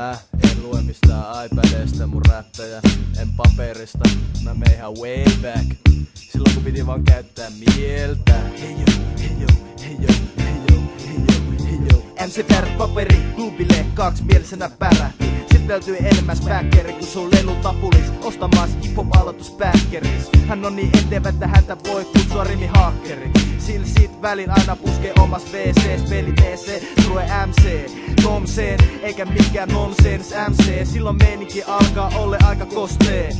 Mä en lue mistään iPadista mun räppejä, en paperista. Mä menen ihan way back, silloin kun piti vaan käyttää mieltä. Hei jo, hei jo, hei jo, hei jo, hei jo, hei jo. MC Pärät paperi klubille, kaksimielisenä pärähti. Sit löytyi enemmän späkkeri kun sun lelutapulis. Ostamaan hip-hop aloituspäkkeris. Hän on niin etevä, että häntä voi kutsua rimihakkeri. Sillä sit välin aina puskee omas WCs. Peli PC, rue MC Tomseen, eikä mikään nonsens MC. Silloin meininki alkaa olla aika kostee.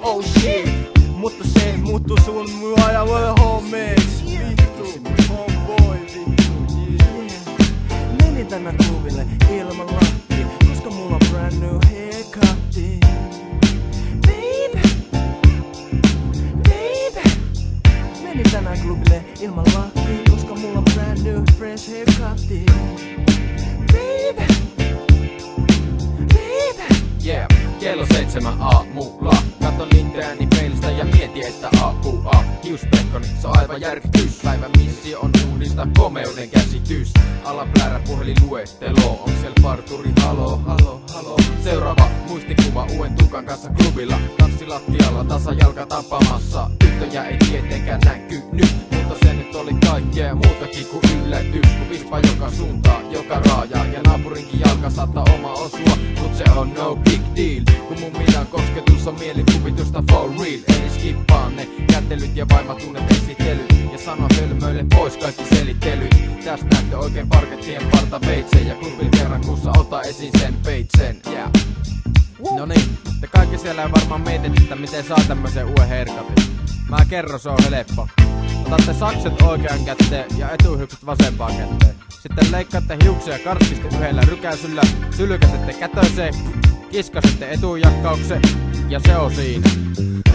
Oh shit, mutta se ei muuttu sun mua ja voi homies. Vittu, homeboy, vittu, yeah. Menin tänä klubille ilman lakki, koska mulla on brand new haircutti. Baby, baby. Menin tänään klubille ilman lakki, koska mulla on brand new fresh haircutti. Baby, baby. Yeah, kello 7 aamulla. Katon itseäni peilistä ja mietin, että apua. Hiuspekkoni, se on aivan järkytys. Päivän missio on uudistaa komeuden käsitys. Ala plärä puhelinluettelo. On siellä parturi, halo, halo, halo. Seuraava muistikuva uuden tukan kanssa klubilla. Tanssilattialla tasajalka tapaamassa. Tyttöjä ei tietenkään näkynyt, mutta se nyt oli kaikkea muutakin kuin yllätys. Kun vispa joka suuntaan, joka raaja. Ja naapurinkin jalka saattaa oma osua, mut se on no big deal. Kun mun midan kosketus on mielikuvitusta for real. Eli skippaan ne kättelyt ja vaimatunnet esitelyt. Ja sano hölmöille pois kaikki selittelyt. Tästä näyttö oikein parkettien parta veitsen. Ja klubin kerran kuussa ota esiin sen peitsen, yeah. No niin, te kaikki siellä ei varmaan mietit, että miten saa tämmösen uuden haircutin. Mä kerron, se on helppo. Otatte sakset oikean kätteen ja etuhiukset vasempaan kätteen. Sitten leikkaatte hiuksia karskisti yhdellä rykäisyllä, sylkäsette kätöseen, kiskasette etujakkauksen ja se on siinä.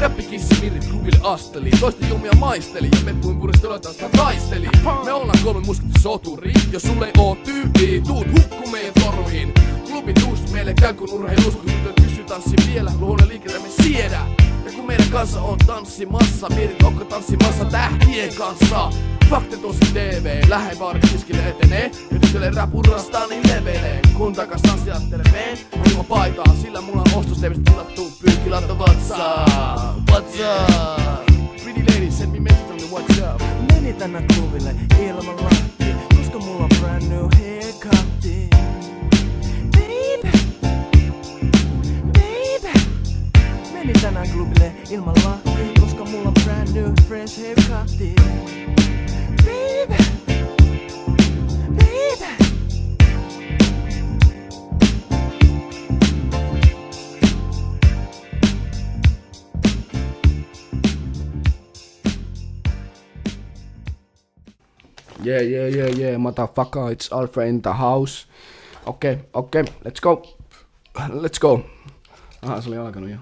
Räppikissi virrit klubille asteli, toista juomia maisteli ja peppuin puristeluita taisteli. Me ollaan 3 muskittisoturi, jos sulle ei oo tyyliä, tuut hukku meidän toruihin. Klubin tuus meille käy kun urheiluus, kun tytöt kysy tanssi vielä, luonne liikettä me siedä. Ja kun meidän kanssa on tanssimassa, mietit onko tanssimassa tähtien kanssa. Fakte tosi TV, lähe baari tiskille etenee, ja tytölle rap urrastaa niin levelee. Kun takas tanssiattelee ilman paitaa, sillä mulla on ostosteivistä tilattu pyykkilatto what's up, what's up. Pretty ladies send me message, tell me what's up. Menin tänä klubille ilman lakki, koska mulla on brand new haircutti. Baby, baby. Menin tänään klubille ilman lakki, koska mulla on brand new fresh haircutti. Baby, baby. Yeah, motherfucker, it's Alfred in the house. Okay, let's go. Aha, se oli alkanut jo.